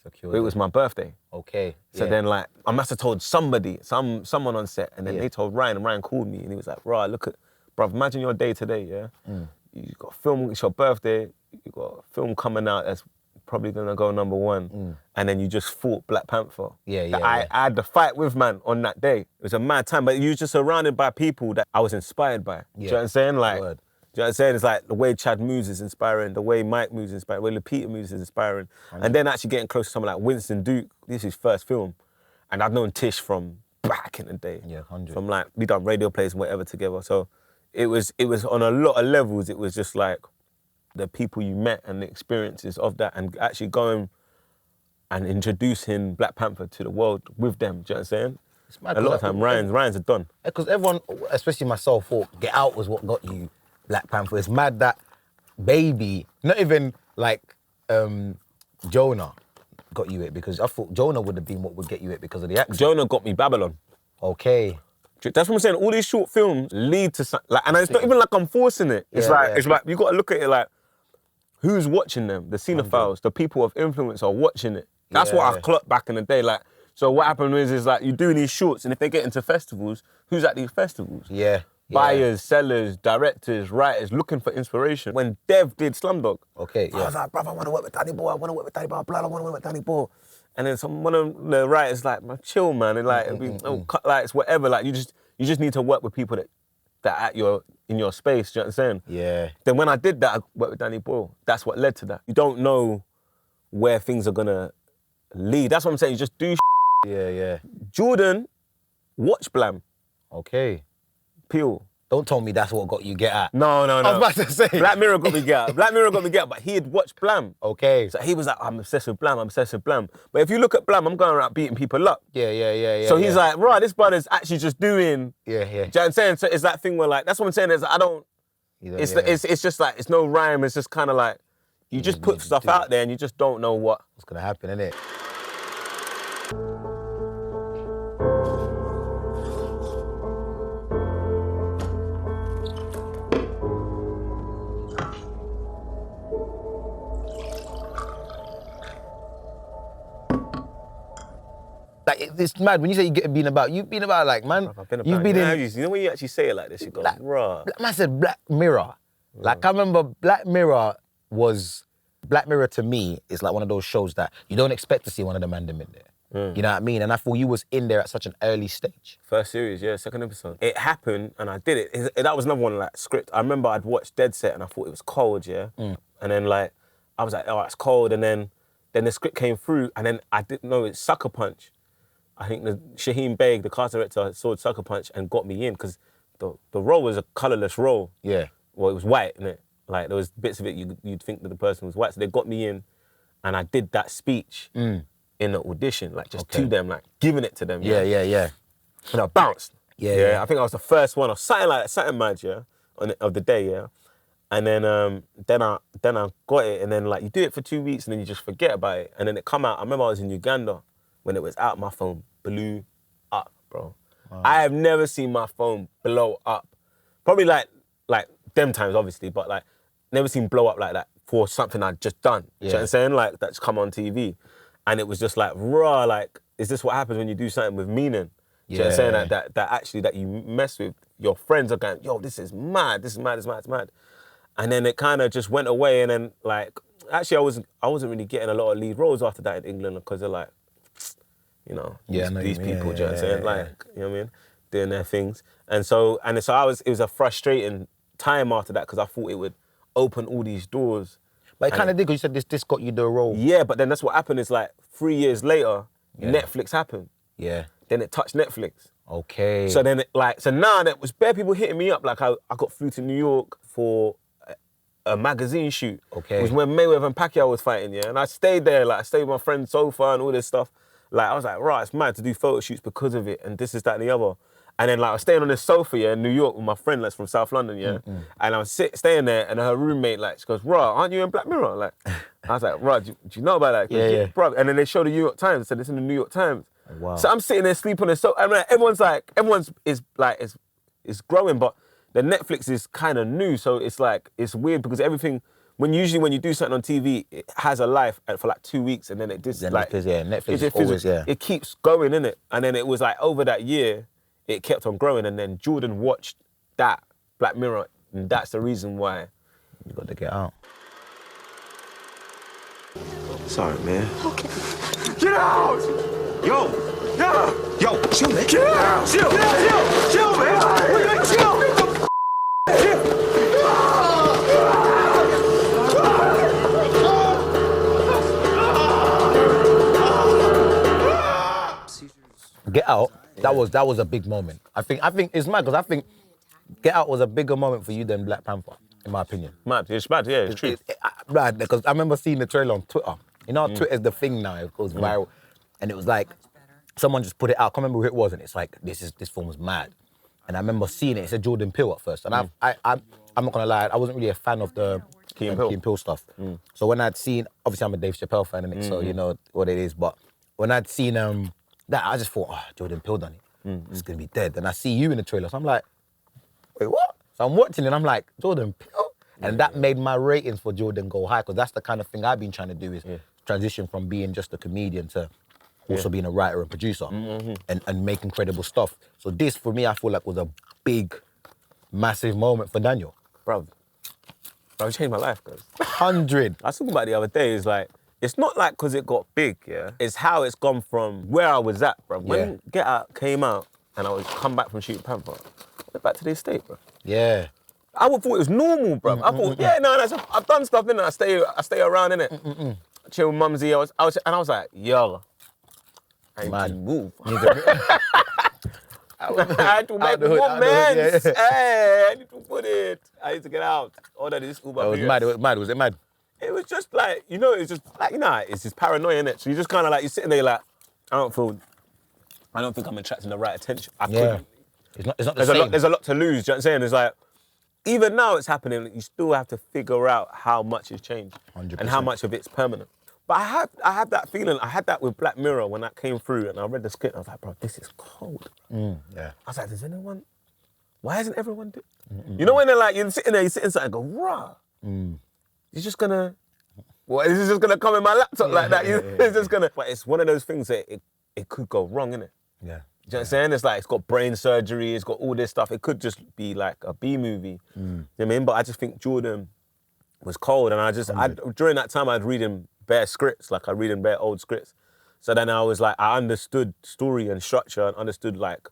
[SPEAKER 2] secured. It was my birthday.
[SPEAKER 1] Okay.
[SPEAKER 2] So then, like, I must have told somebody, someone on set, and then they told Ryan, and Ryan called me, and he was like, "Right, look at, bruv, imagine your day today, yeah? You got a film, it's your birthday, you got a film coming out that's probably gonna go #1, and then you just fought Black Panther. I had the fight with, man, on that day. It was a mad time, but you was just surrounded by people that I was inspired by. Do you know what I'm saying? Like,
[SPEAKER 1] Word.
[SPEAKER 2] do you know what I'm saying? It's like the way Chad moves is inspiring, the way Mike moves is inspiring, the way Lupita moves is inspiring. And then actually getting close to someone like Winston Duke, this is his first film. And I've known Tish from back in the day.
[SPEAKER 1] Yeah, 100.
[SPEAKER 2] From like, we done radio plays and whatever together. So it was on a lot of levels, it was just like the people you met and the experiences of that and actually going and introducing Black Panther to the world with them, do you know what I'm saying?
[SPEAKER 1] It's mad,
[SPEAKER 2] A lot of time, Ryan's a don.
[SPEAKER 1] Because everyone, especially myself, thought Get Out was what got you Black Panther. It's mad that Baby, not even like Jonah got you it, because I thought Jonah would have been what would get you it because of the accent.
[SPEAKER 2] Jonah got me Babylon.
[SPEAKER 1] Okay.
[SPEAKER 2] That's what I'm saying. All these short films lead to something, like, and it's not even like I'm forcing it. It's it's like you got to look at it like, who's watching them? The cinephiles, the people of influence are watching it. That's what I clocked back in the day. Like, so what happened is like you're doing these shorts, and if they get into festivals, who's at these festivals? Buyers, sellers, directors, writers looking for inspiration. When Dev did Slumdog, I was like, bruv, I want to work with Danny Boy, I want to work with Danny Boy, I want to work with Danny Boy. And then one of the writers like, man, chill, man, and like, cut lights, whatever. Like, you just need to work with people that at in your space. Do you know what I'm saying?
[SPEAKER 1] Yeah.
[SPEAKER 2] Then when I did that, I worked with Danny Boyle. That's what led to that. You don't know where things are gonna lead. That's what I'm saying. You just do.
[SPEAKER 1] Yeah.
[SPEAKER 2] Jordan, watch Blam.
[SPEAKER 1] Okay.
[SPEAKER 2] Peel.
[SPEAKER 1] Don't tell me that's what got you Get Out.
[SPEAKER 2] No.
[SPEAKER 1] I was about to say.
[SPEAKER 2] Black Mirror got me Get Out. Black Mirror got me Get Out, but he had watched Blam.
[SPEAKER 1] Okay.
[SPEAKER 2] So he was like, I'm obsessed with Blam, But if you look at Blam, I'm going around beating people up.
[SPEAKER 1] Yeah.
[SPEAKER 2] So he's like, right, this brother's actually just doing.
[SPEAKER 1] Yeah.
[SPEAKER 2] Do you know what I'm saying? So it's that thing where like, that's what I'm saying is I don't. It's just like, it's no rhyme. It's just kind of like, you just put stuff out there and you just don't know what's
[SPEAKER 1] gonna happen, innit? Like, it's mad when you say you've been about like, man. You've been in.
[SPEAKER 2] You know when you actually say it like this, you go, right.
[SPEAKER 1] Man said Black Mirror. Like, I remember Black Mirror to me is like one of those shows that you don't expect to see one of the man them in there. You know what I mean? And I thought you was in there at such an early stage.
[SPEAKER 2] First series, yeah, second episode. It happened and I did it. That was another one, like, script. I remember I'd watched Dead Set and I thought it was cold, yeah? And then, like, I was like, oh, it's cold. And then the script came through and then I didn't know it's Sucker Punch. I think Shaheen Baig, the cast director, saw Sucker Punch and got me in because the role was a colourless role.
[SPEAKER 1] Yeah.
[SPEAKER 2] Well, it was white, innit? Like, there was bits of it you'd think that the person was white. So they got me in and I did that speech in the audition, like just to them, like giving it to them.
[SPEAKER 1] Yeah.
[SPEAKER 2] And I bounced.
[SPEAKER 1] Yeah.
[SPEAKER 2] I think I was the first one or something like that, something mad, yeah, of the day, yeah. And then I got it and then like you do it for 2 weeks and then you just forget about it. And then it come out, I remember I was in Uganda. When it was out, my phone blew up, bro. Wow. I have never seen my phone blow up. Probably like them times, obviously, but like never seen blow up like that for something I'd just done. You know what I'm saying? Like that's come on TV. And it was just like, raw, like, is this what happens when you do something with meaning? You know what I'm saying? That actually that you mess with, your friends are going, yo, this is mad. And then it kind of just went away and then like, actually I wasn't really getting a lot of lead roles after that in England because they're like, you know, these people, do you know what I'm saying? Like, you know what I mean? Doing their things. And so it was a frustrating time after that because I thought it would open all these doors.
[SPEAKER 1] But it kind of did because you said this got you the role.
[SPEAKER 2] Yeah, but then that's what happened is like 3 years later, Netflix happened.
[SPEAKER 1] Yeah.
[SPEAKER 2] Then it touched Netflix.
[SPEAKER 1] Okay.
[SPEAKER 2] So then so now there was bare people hitting me up. Like I got flew to New York for a magazine shoot.
[SPEAKER 1] Okay.
[SPEAKER 2] It was when Mayweather and Pacquiao was fighting, yeah? And I stayed there, like I stayed with my friend Sofa and all this stuff. Like, I was like, right, it's mad to do photo shoots because of it, and this, that, and the other. And then, like, I was staying on this sofa, yeah, in New York with my friend that's from South London, yeah? And I was staying there, and her roommate, like, she goes, "Rah, aren't you in Black Mirror?" Like, I was like, "Rah, do you know about that?"
[SPEAKER 1] Yeah.
[SPEAKER 2] Bro. And then they showed the New York Times, said it's in the New York Times.
[SPEAKER 1] Wow.
[SPEAKER 2] So I'm sitting there sleeping on the sofa. I mean, everyone's is growing, but the Netflix is kind of new, so it's like, it's weird because everything, usually when you do something on TV, it has a life for like 2 weeks and then it just like...
[SPEAKER 1] Netflix is always,
[SPEAKER 2] It keeps going, innit? And then it was like, over that year, it kept on growing, and then Jordan watched that, Black Mirror, and that's the reason why.
[SPEAKER 1] You got to get out.
[SPEAKER 8] Sorry, man.
[SPEAKER 7] Okay. Get out! Yo! Yo, chill, man. Get out! Chill, man. Chill.
[SPEAKER 1] Get Out, that was a big moment. I think it's mad because I think Get Out was a bigger moment for you than Black Panther, in my opinion.
[SPEAKER 2] Mad, it's mad, yeah, it's true.
[SPEAKER 1] Right, because I remember seeing the trailer on Twitter. You know, Twitter's the thing now, it goes viral. And it was like, someone just put it out, I can't remember who it was, and it's like, this film was mad. And I remember seeing it said Jordan Peele at first. And I'm not gonna lie, I wasn't really a fan of the Key and Peele stuff. So when I'd seen, obviously I'm a Dave Chappelle fan, innit? So you know what it is, but when I'd seen that, I just thought, oh, Jordan Peele done it. It's gonna be dead. And I see you in the trailer, so I'm like, wait, what? So I'm watching it and I'm like, Jordan Peele? And that made my ratings for Jordan go high, because that's the kind of thing I've been trying to do, is transition from being just a comedian to also being a writer and producer and making credible stuff. So this, for me, I feel like was a big, massive moment for Daniel.
[SPEAKER 2] Bro, it changed my life, guys.
[SPEAKER 1] 100.
[SPEAKER 2] I was talking about it the other day, it's like, it's not like because it got big, yeah? It's how it's gone from where I was at, bro. When Get Out came out and I was come back from shooting Panther, I went back to the estate, bro.
[SPEAKER 1] Yeah.
[SPEAKER 2] I would thought it was normal, bro. I thought, I've done stuff, innit? I stay around, innit? Chill with Mumsy, I was like, yo, I need to move. I had to make movements. Hey, I need to put it. I need to get out. Oh, that is Uber.
[SPEAKER 1] It was mad. Was it mad?
[SPEAKER 2] It was just like, it's just like, it's just paranoia, innit? So you just kind of like, you're sitting there like, I don't think I'm attracting the right attention. I couldn't.
[SPEAKER 1] It's not the same.
[SPEAKER 2] There's a lot to lose, do you know what I'm saying? It's like, even now it's happening, you still have to figure out how much has changed
[SPEAKER 1] 100%.
[SPEAKER 2] and how much of it's permanent. But I had that feeling, I had that with Black Mirror when that came through and I read the script, I was like, bro, this is cold. I was like, why isn't everyone doing You know when they're like, you're sitting inside and go, rah. You're just gonna, is this just gonna come in my laptop like that? It's just gonna, but it's one of those things that it could go wrong, innit?
[SPEAKER 1] Yeah.
[SPEAKER 2] Do you know what I'm saying? It's like, it's got brain surgery, it's got all this stuff. It could just be like a B movie. You know what I mean? But I just think Jordan was cold, and during that time I'd reading bare scripts, like I reading bare old scripts. So then I was like, I understood story and structure and understood like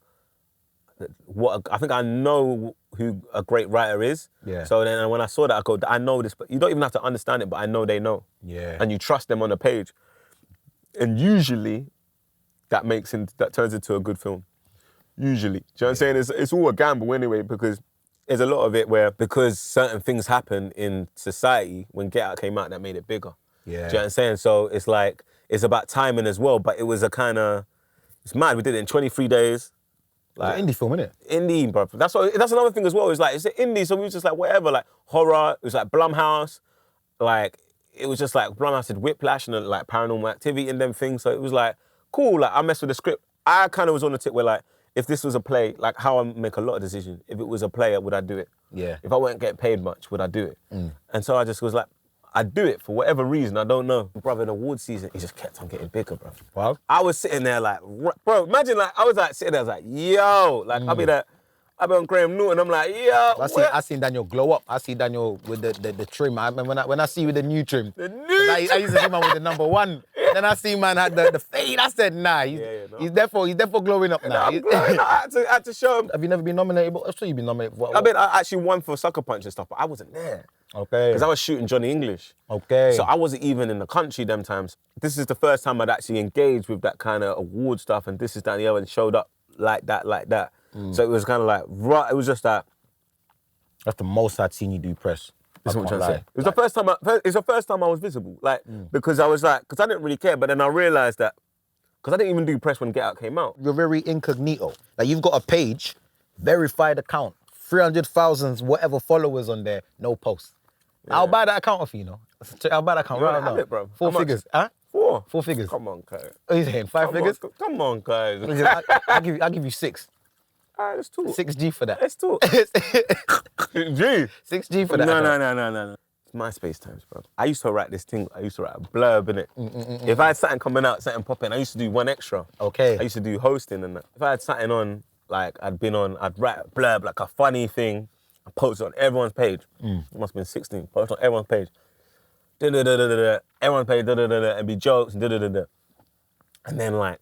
[SPEAKER 2] I think I know who a great writer is. Yeah. So then when I saw that, I go, I know this, but you don't even have to understand it, but I know they know. Yeah. And you trust them on the page. And usually that turns into a good film. Usually. Do you know what I'm saying? It's all a gamble anyway, because there's a lot of it where, because certain things happen in society, when Get Out came out, that made it bigger. Yeah. Do you know what I'm saying? So it's like, it's about timing as well, but it was it's mad. We did it in 23 days.
[SPEAKER 1] Like, it's an indie film, innit?
[SPEAKER 2] Indie, bro. That's another thing as well. It's like, it's an indie, so we was just like, whatever, like horror, it was like Blumhouse, like, it was just like, Blumhouse did Whiplash and like Paranormal Activity and them things, so it was like, cool, like I messed with the script. I kind of was on the tip where like, if this was a play, like how I make a lot of decisions, if it was a play, would I do it? Yeah. If I weren't getting paid much, would I do it? And so I just was like, I'd do it for whatever reason, I don't know. Brother, in award season, it just kept on getting bigger, bro. Wow. I was sitting there like, bro, imagine like, I was like sitting there, I was like, yo, like I'll be on Graham Norton, I'm like, yo.
[SPEAKER 1] I seen Daniel glow up. I see Daniel with the trim. I remember when I see you with the new trim. The new trim. I used to see man with the number 1. Then I see man had the fade. I said, nah, he's definitely glowing up now.
[SPEAKER 2] I'm glowing. I had to show him.
[SPEAKER 1] Have you never been nominated? I'm sure you've been nominated for
[SPEAKER 2] what? I actually won for Sucker Punch and stuff, but I wasn't there. Okay. Because I was shooting Johnny English. Okay. So I wasn't even in the country them times. This is the first time I'd actually engaged with that kind of award stuff, and this is that and the other, and showed up like that. So it was kind of like, it was just that.
[SPEAKER 1] That's the most I'd seen you do press.
[SPEAKER 2] That's what I'm trying to say. It was the first time I was visible, like, because I was like, because I didn't really care, but then I realised that, because I didn't even do press when Get Out came out.
[SPEAKER 1] You're very incognito. Like, you've got a page, verified account, 300,000 whatever followers on there, no posts. Yeah. I'll buy that account off you, I'll buy that account right now.
[SPEAKER 2] Have it, bro.
[SPEAKER 1] 4 figures, huh?
[SPEAKER 2] 4.
[SPEAKER 1] 4 figures.
[SPEAKER 2] Come on, guys.
[SPEAKER 1] What are you saying? 5 figures?
[SPEAKER 2] Come on, guys.
[SPEAKER 1] Listen, I'll give you 6.
[SPEAKER 2] All right, let's talk.
[SPEAKER 1] 6G for that.
[SPEAKER 2] Let's talk.
[SPEAKER 1] 6G for that.
[SPEAKER 2] No. It's MySpace times, bro. I used to write this thing. I used to write a blurb in it. If I had something coming out, something popping, I used to do 1 extra.
[SPEAKER 1] Okay.
[SPEAKER 2] I used to do hosting and that. If I had something on, like I'd write a blurb, like a funny thing. I post it on everyone's page. It must have been 16. Post it on everyone's page. Everyone's page, and be jokes, and then like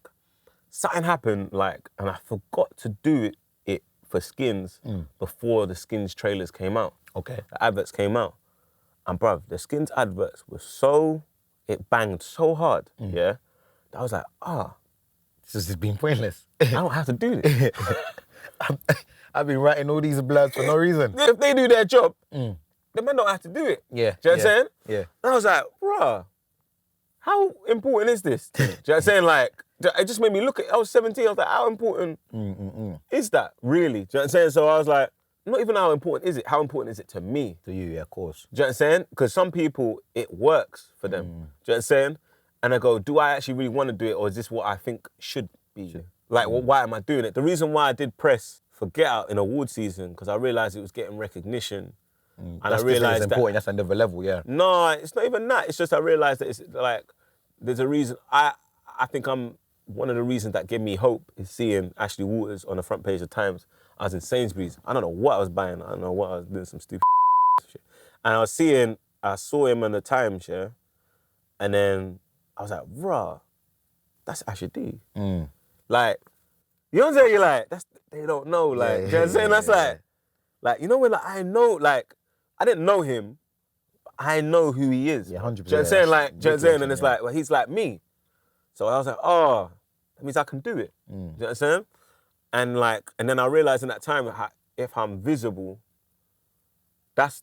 [SPEAKER 2] something happened, like, and I forgot to do it for Skins before the Skins trailers came out.
[SPEAKER 1] Okay.
[SPEAKER 2] The adverts came out. And bruv, the Skins adverts were it banged so hard, yeah, that I was like,
[SPEAKER 1] this has just been pointless.
[SPEAKER 2] I don't have to do this.
[SPEAKER 1] I've been writing all these blurbs for no reason.
[SPEAKER 2] If they do their job, the men don't have to do it.
[SPEAKER 1] Yeah.
[SPEAKER 2] Do you know what I'm saying?
[SPEAKER 1] Yeah.
[SPEAKER 2] And I was like, bruh, how important is this? Do you know what I'm saying? Like, it just made me look at, I was 17, I was like, how important is that, really? Do you know what I'm saying? So I was like, not even how important is it to me?
[SPEAKER 1] To you, yeah, of course.
[SPEAKER 2] Do you know what I'm saying? Because some people, it works for them. Do you know what I'm saying? And I go, do I actually really want to do it, or is this what I think should be? Like, why am I doing it? The reason why I did press for Get Out in award season, because I realised it was getting recognition. And I realised that...
[SPEAKER 1] important, that's another level, yeah.
[SPEAKER 2] No, it's not even that. It's just I realised that it's like, there's a reason. I think one of the reasons that gave me hope is seeing Ashley Waters on the front page of Times. I was in Sainsbury's. I don't know what I was buying. I don't know what I was doing, some stupid shit. And I saw him on the Times, yeah? And then I was like, bruh, that's Ashley D. Like, you know what I'm saying? You're like, they don't know, like, you know what I'm saying? That's like, you know when, like, I know, like, I didn't know him, but I know who he is.
[SPEAKER 1] Yeah, 100%.
[SPEAKER 2] Do you know what I'm saying? Like, do you know what I'm saying? And it's like, well, he's like me. So I was like, oh, that means I can do it. Do you know what I'm saying? And then I realized in that time, if I'm visible, that's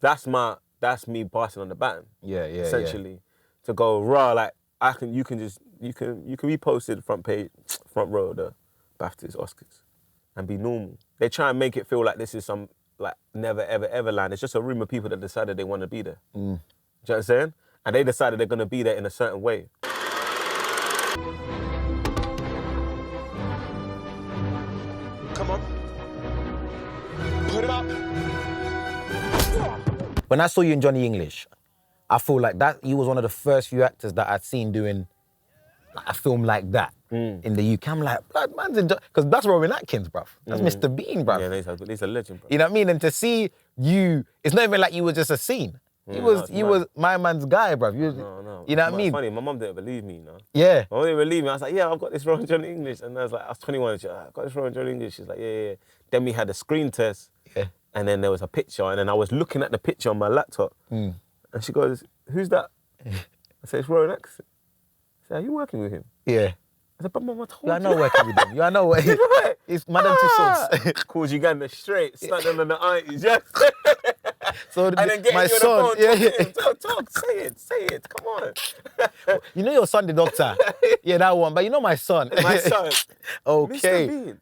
[SPEAKER 2] me passing on the baton.
[SPEAKER 1] Yeah.
[SPEAKER 2] Essentially, to go raw, like you can be posted front row of the BAFTAs, Oscars, and be normal. They try and make it feel like this is some like never ever land. It's just a room of people that decided they want to be there. Do you know what I'm saying? And they decided they're gonna be there in a certain way.
[SPEAKER 6] Come on. Put it up.
[SPEAKER 1] When I saw you in Johnny English, I feel like that you was one of the first few actors that I'd seen doing a film like that in the UK. I'm like, blood, man's in because that's Rowan Atkins, bruv. That's Mr. Bean, bruv.
[SPEAKER 2] Yeah, he's a legend, bruv.
[SPEAKER 1] You know what I mean? And to see you, it's not even like you were just a scene. You was my man's guy, bruv.
[SPEAKER 2] No.
[SPEAKER 1] You know what I mean?
[SPEAKER 2] Funny, my mum didn't believe me, you know.
[SPEAKER 1] Yeah.
[SPEAKER 2] My mum didn't believe me. I was like, yeah, I've got this role in Johnny English. And I was 21. She's like, I've got this role in Johnny English. She's like, yeah. Then we had a screen test.
[SPEAKER 1] Yeah.
[SPEAKER 2] And then there was a picture. And then I was looking at the picture on my laptop. And she goes, who's that? I said, it's Rowan Atkins. I said, are you working with him?
[SPEAKER 1] Yeah.
[SPEAKER 2] I said, but mum, I told you.
[SPEAKER 1] You are not working with him. You are not working. It's Madame Tussauds.
[SPEAKER 2] Calls Uganda straight, standing on the aunties, yeah.
[SPEAKER 1] So
[SPEAKER 2] and then getting
[SPEAKER 1] my
[SPEAKER 2] you
[SPEAKER 1] son,
[SPEAKER 2] on the phone, talk, say it, come on.
[SPEAKER 1] You know your son, the doctor. Yeah, that one. But you know my son.
[SPEAKER 2] My son.
[SPEAKER 1] Okay.
[SPEAKER 2] Mr. Bean.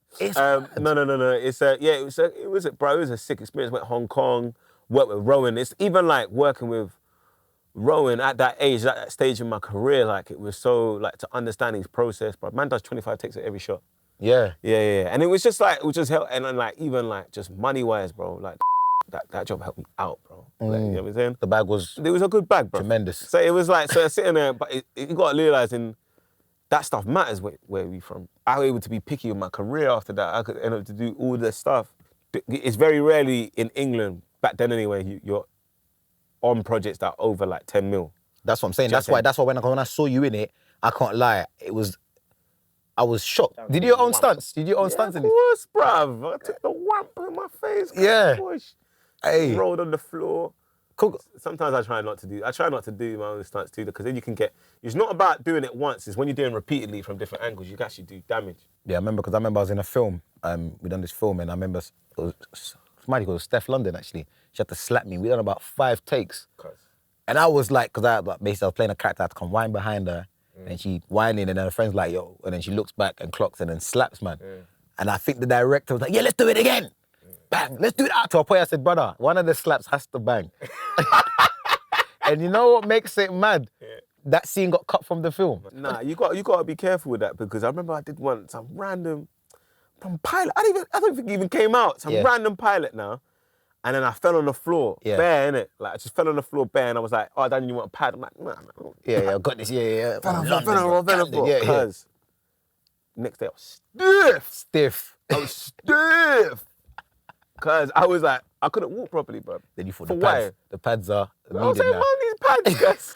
[SPEAKER 2] No. It's it was a sick experience. Went to Hong Kong, worked with Rowan. It's even like working with Rowan at that age, at that stage in my career, like it was so like to understand his process, bro. Man does 25 takes at every shot.
[SPEAKER 1] Yeah.
[SPEAKER 2] Yeah. And it was just like, help, and then like even like just money wise, bro, like that job helped me out, bro. Like, you know what I'm saying?
[SPEAKER 1] The bag was
[SPEAKER 2] It was a good bag, bro.
[SPEAKER 1] tremendous.
[SPEAKER 2] So it was like, so sitting there, but you got to realise that stuff matters where we from. I was able to be picky with my career after that. I could end up to do all this stuff. It's very rarely in England, back then anyway, you're on projects that are over like 10 mil.
[SPEAKER 1] That's what I'm saying. That's why when I saw you in it, I can't lie, I was shocked. Did you own stunts? Did you own stunts in it?
[SPEAKER 2] Of course, bruv. I took the whamp in my face.
[SPEAKER 1] Yeah.
[SPEAKER 2] Push.
[SPEAKER 1] Hey.
[SPEAKER 2] Rolled on the floor.
[SPEAKER 1] Cool.
[SPEAKER 2] Sometimes I try not to do my own stunts too, because then you can it's not about doing it once, it's when you're doing repeatedly from different angles, you can actually do damage.
[SPEAKER 1] Yeah, I remember I was in a film, we done this film, and I remember it was somebody called Steph London, actually. She had to slap me. We done about 5 takes. And I was like, because I was playing a character, I had to come whine behind her, and she whining, and then her friend's like, yo, and then she looks back and clocks and then slaps, man. And I think the director was like, yeah, let's do it again. Bang, let's do it out. To a point I said, brother, one of the slaps has to bang. And you know what makes it mad? that scene got cut from the film.
[SPEAKER 2] Nah, you got to be careful with that because I remember I did some random from pilot. I don't think it even came out. Some random pilot now. And then I fell on the floor, bare, innit? Like, I just fell on the floor bare, and I was like, oh, Daniel, you want a pad? I'm like, nah.
[SPEAKER 1] I got this,
[SPEAKER 2] Fell on the floor, cuz. Next day, I was stiff. I was stiff. Cuz I was like, I couldn't walk properly, bro.
[SPEAKER 1] Then you thought the pads,
[SPEAKER 2] why?
[SPEAKER 1] The pads are needed
[SPEAKER 2] I was like,
[SPEAKER 1] now.
[SPEAKER 2] man, these pads, cuz.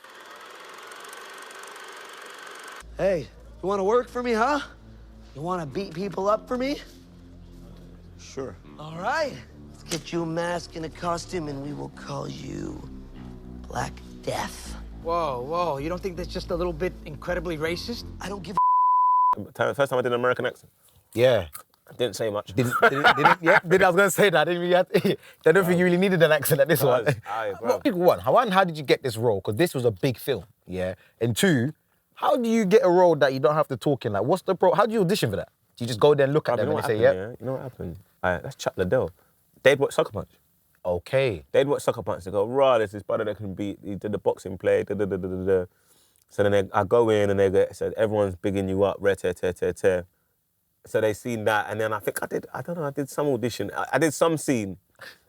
[SPEAKER 10] Hey, you want to work for me, huh? You want to beat people up for me?
[SPEAKER 2] Sure.
[SPEAKER 10] All right. Get you a mask and a costume, and we will call you Black Death.
[SPEAKER 11] Whoa, you don't think that's just a little bit incredibly racist?
[SPEAKER 10] I don't give
[SPEAKER 2] First time I did an American accent.
[SPEAKER 1] Yeah.
[SPEAKER 2] I didn't say much.
[SPEAKER 1] I was going to say that. I don't think you really needed an accent at this one. One, how did you get this role? Because this was a big film, yeah? And two, how do you get a role that you don't have to talk in? Like, what's the how do you audition for that? Do you just go there and look at them and they say,
[SPEAKER 2] You know what happened? That's Chuck Liddell. They'd watch Sucker Punch.
[SPEAKER 1] Okay.
[SPEAKER 2] They'd watch Sucker Punch. They go, there's this brother that can beat. He did the boxing play. So then I go in and they said, everyone's bigging you up. Tear. So they seen that, and then I think I did some audition. I did some scene,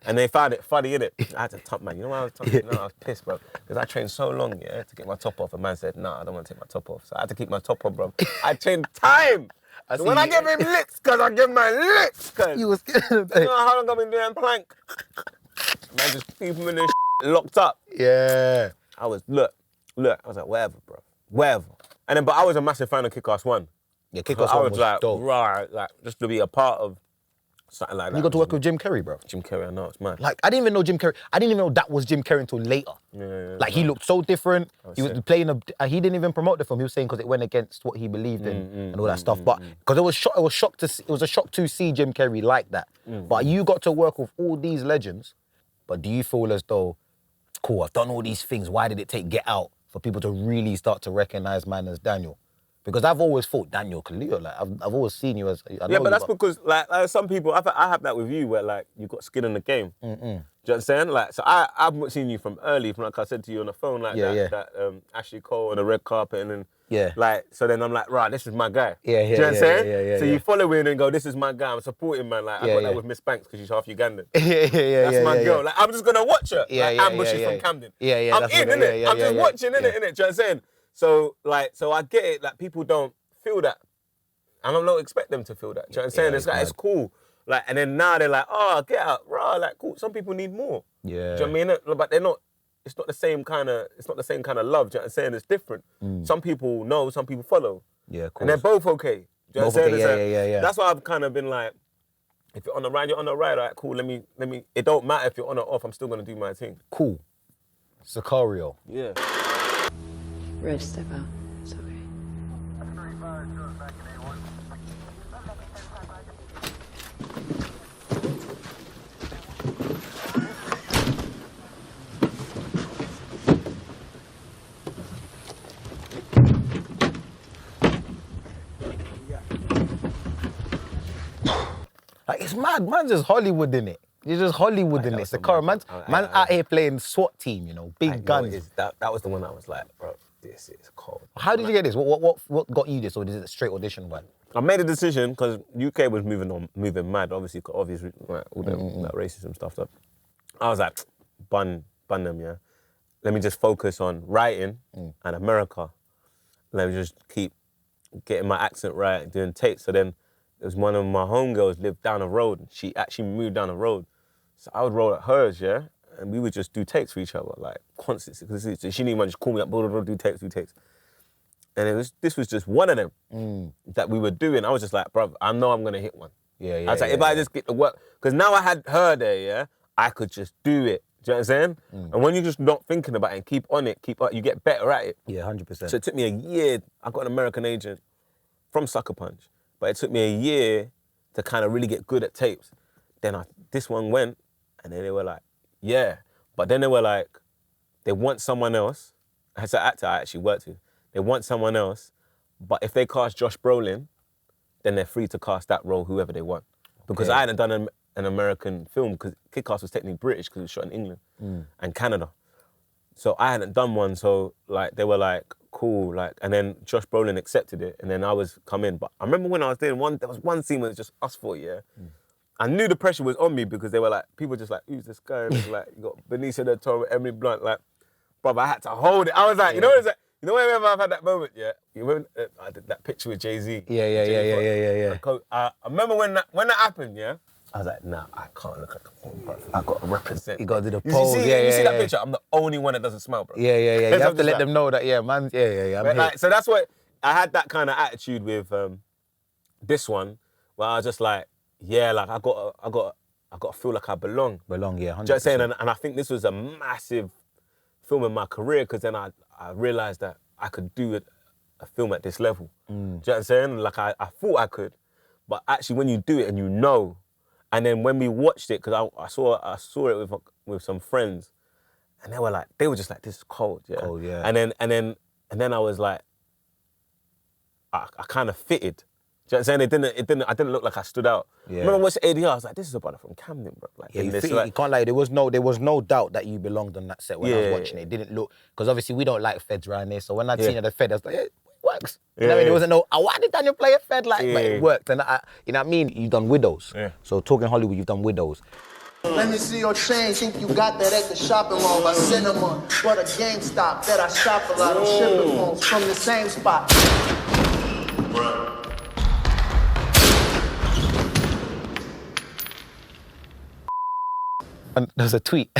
[SPEAKER 2] and they found it funny, innit? I had to top, man. You know why I was tough? I was pissed, bro. Because I trained so long, to get my top off. And man said, nah, I don't want to take my top off. So I had to keep my top on, bro. I trained time. So when I give him licks, cuz I give my licks, cuz.
[SPEAKER 1] You was
[SPEAKER 2] you know how long I've been doing plank? Man, just keep him in this locked up.
[SPEAKER 1] Yeah.
[SPEAKER 2] I was, look. I was like, whatever, bro. Whatever. And then, but I was a massive fan of Kick-Ass 1.
[SPEAKER 1] Yeah, Kick-Ass 1 was
[SPEAKER 2] like,
[SPEAKER 1] dope.
[SPEAKER 2] Right, like, just to be a part of something like that.
[SPEAKER 1] You got to work with Jim Carrey, bro.
[SPEAKER 2] Jim Carrey, I know, it's mad.
[SPEAKER 1] Like, I didn't even know Jim Carrey. I didn't even know that was Jim Carrey until later. Like, he looked so different. He was playing he didn't even promote the film. He was saying because it went against what he believed in and all that stuff. But because it was a shock to see Jim Carrey like that. But you got to work with all these legends. But do you feel as though, cool, I've done all these things. Why did it take Get Out for people to really start to recognize man as Daniel? Because I've always thought Daniel Kaluuya, like I've always seen you as.
[SPEAKER 2] But that's because like some people, I have that with you where like you got skin in the game. Do you know what I'm saying? Like, so I've seen you from early, from like I said to you on the phone, like that Ashley Cole on the red carpet, and then like so then I'm like, right, this is my guy. Do you know what I'm saying? So you follow in and go, this is my guy. I'm supporting man. Like I got that with Miss Banks because she's half Ugandan. That's my girl. Like I'm just gonna watch her. Like ambushes from Camden. I'm in, innit? I'm just watching, innit? Do you know what I'm saying? So I get it, like people don't feel that. And I don't expect them to feel that. Do you know what I'm saying? It's like, it's cool. Like, and then now they're like, oh, Get Out, raw, like cool. Some people need more. Yeah. Do you know what I mean? But they're not, it's not the same kind of love. Do you know what I'm saying? It's different. Some people know, some people follow. Yeah, cool. And they're both okay. Do you know what I'm saying? Yeah. That's why I've kind of been like, if you're on the ride, you're on the ride. All right, cool. Let me. It don't matter if you're on or off. I'm still gonna do my thing.
[SPEAKER 1] Cool. Sicario.
[SPEAKER 2] Yeah.
[SPEAKER 12] Reg, step out. It's okay.
[SPEAKER 1] Like, it's mad. Man's just Hollywood in it. You're just Hollywood in it. Sicario. Man out here playing SWAT team, you know, big guns.
[SPEAKER 2] That was the one I was like, bro, this is cold.
[SPEAKER 1] How did you get this? What got you this, or is it a straight audition one?
[SPEAKER 2] I made a decision because UK was moving mad, obviously, all that racism stuff. So I was like, bun them, yeah. Let me just focus on writing and America. Let me just keep getting my accent right, doing takes. So then there was one of my homegirls lived down the road. She actually moved down the road. So I would roll at hers, yeah? And we would just do takes for each other, like constantly. Because she didn't even just call me up, do takes. And this was just one of them that we were doing. I was just like, bro, I know I'm going to hit one. I was like, if I just get the work, because now I had her there, yeah, I could just do it. Do you know what I'm saying? And when you're just not thinking about it and keep on it, you get better at it.
[SPEAKER 1] Yeah, 100%.
[SPEAKER 2] So it took me a year. I got an American agent from Sucker Punch, but it took me a year to kind of really get good at tapes. Then this one went, and then they were like, yeah. But then they were like, they want someone else. As an actor, I actually worked with. They want someone else, but if they cast Josh Brolin, then they're free to cast that role whoever they want. Because I hadn't done an American film, because Kick-Ass was technically British because it was shot in England and Canada. So I hadn't done one, so like they were like, cool. Like, and then Josh Brolin accepted it, and then I was come in. But I remember when I was doing there was one scene where it was just us four, yeah. I knew the pressure was on me because they were like, people just like, who's this guy? And it was like, you got Benicio del Toro, Emily Blunt, like, brother, I had to hold it. I was like, you know what it's like? You know whenever I've had that moment, yeah? You remember I did that picture with Jay-Z?
[SPEAKER 1] Yeah.
[SPEAKER 2] I remember when that happened, yeah? I was like, nah, I can't look like a porn, bro. I got to represent.
[SPEAKER 1] You got to do the
[SPEAKER 2] You
[SPEAKER 1] pose.
[SPEAKER 2] see that picture? I'm the only one that doesn't smile, bro.
[SPEAKER 1] Yeah. You have to let them know that, man. I'm here.
[SPEAKER 2] Like, so that's what, I had that kind of attitude with this one, where I was just like, yeah, like I got to feel like I belong.
[SPEAKER 1] Belong, yeah, 100%.
[SPEAKER 2] Do you know what I'm saying? And I think this was a massive film in my career because then I realised that I could do a film at this level. Do you know what I'm saying? Like I thought I could, but actually when you do it and you know, and then when we watched it, because I saw it with some friends, and they were just like, this is cold, yeah.
[SPEAKER 1] Cold, yeah.
[SPEAKER 2] And then I was like, I kind of fitted. Do you know what I'm saying? I didn't look like I stood out.
[SPEAKER 1] Yeah.
[SPEAKER 2] Remember I watched ADR, I was like, this is a brother from Camden, bro. Like,
[SPEAKER 1] Yeah, you can't lie. There was no doubt that you belonged on that set when I was watching it. It didn't look, because obviously we don't like feds around here. So when I'd seen the Fed, I was like, yeah, it works. You know what I mean? There wasn't no, why did Daniel play a Fed? Like, but it worked. And you know what I mean? You've done Widows. Yeah. So talking Hollywood, you've done Widows.
[SPEAKER 13] Let me see your chain. Think you got that at the shopping mall by Cinema. But a GameStop that I shop a lot of shipping phones from the same spot. Bruh.
[SPEAKER 1] And there's a tweet.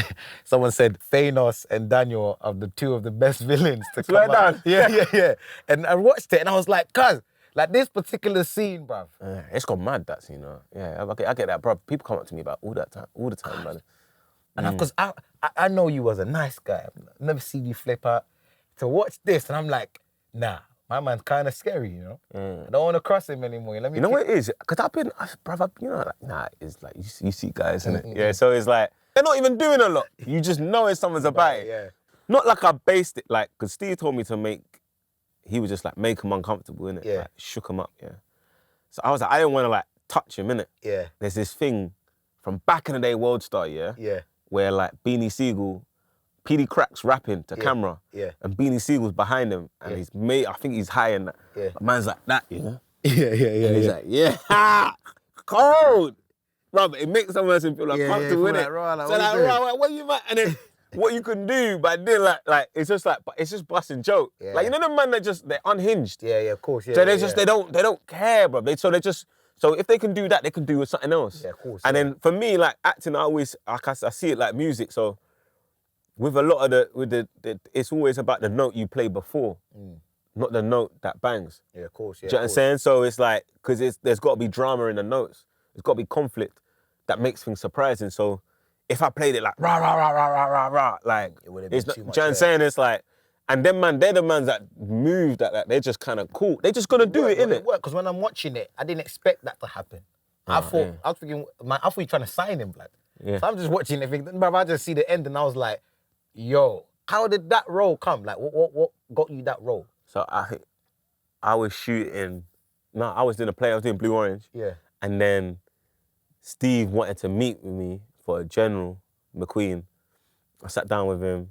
[SPEAKER 1] Someone said Thanos and Daniel are the two of the best villains to come out. Yeah. And I watched it and I was like, cuz, like this particular scene, bruv.
[SPEAKER 2] It's gone mad, that scene, Yeah, I get that, bruv. People come up to me about all the time, man.
[SPEAKER 1] And because I know you as a nice guy. I've never seen you flip out. To watch this, and I'm like, nah, my man's kind of scary, you know? I don't want to cross him anymore.
[SPEAKER 2] You know what it is? Because it's like, you see guys, innit? Yeah, so it's like, they're not even doing a lot. You just know if someone's about it.
[SPEAKER 1] Yeah.
[SPEAKER 2] Not like I based it, like, because Steve told me to he was just like, make him uncomfortable, innit?
[SPEAKER 1] Yeah.
[SPEAKER 2] Like, shook him up, yeah. So I was like, I didn't want to like touch him, innit?
[SPEAKER 1] Yeah.
[SPEAKER 2] There's this thing from back in the day, World Star, yeah?
[SPEAKER 1] Yeah.
[SPEAKER 2] Where like Beanie Siegel, PD Crack's rapping to camera.
[SPEAKER 1] Yeah.
[SPEAKER 2] And Beanie Siegel's behind him. And his mate, I think he's high in that.
[SPEAKER 1] Yeah.
[SPEAKER 2] The man's like that, you know?
[SPEAKER 1] Yeah.
[SPEAKER 2] And he's like, yeah, cold. Brother, it makes someone feel like comfortable, innit? So like, right, what you man? And then what you can do, but then like it's just busting joke.
[SPEAKER 1] Yeah.
[SPEAKER 2] Like, you know the man that they're unhinged.
[SPEAKER 1] Yeah, of course. Yeah,
[SPEAKER 2] so they don't care, bro. So if they can do that, they can do with something else.
[SPEAKER 1] Yeah, of course.
[SPEAKER 2] And then for me, like acting, I see it like music. So with a lot of it's always about the note you play before, not the note that bangs.
[SPEAKER 1] Yeah, of course.
[SPEAKER 2] Do you know what I'm saying? So it's like, because there's got to be drama in the notes. There's got to be conflict that makes things surprising. So if I played it like rah rah rah rah rah rah rah, like
[SPEAKER 1] it would have
[SPEAKER 2] it's
[SPEAKER 1] been
[SPEAKER 2] not,
[SPEAKER 1] too
[SPEAKER 2] do
[SPEAKER 1] much.
[SPEAKER 2] you know what I'm saying? It's like, and them man, they're the mans that move that they're just kind of cool. They just gonna do it, innit?
[SPEAKER 1] Because when I'm watching it, I didn't expect that to happen. I thought I was thinking, I thought you were trying to sign him, blood.
[SPEAKER 2] Yeah.
[SPEAKER 1] So I'm just watching it, thinking, bruv, I just see the end, and I was like, yo, how did that role come? Like, what got you that role?
[SPEAKER 2] So I was shooting. No, I was doing a play. I was doing Blue Orange.
[SPEAKER 1] Yeah.
[SPEAKER 2] And then Steve wanted to meet with me for a General McQueen. I sat down with him,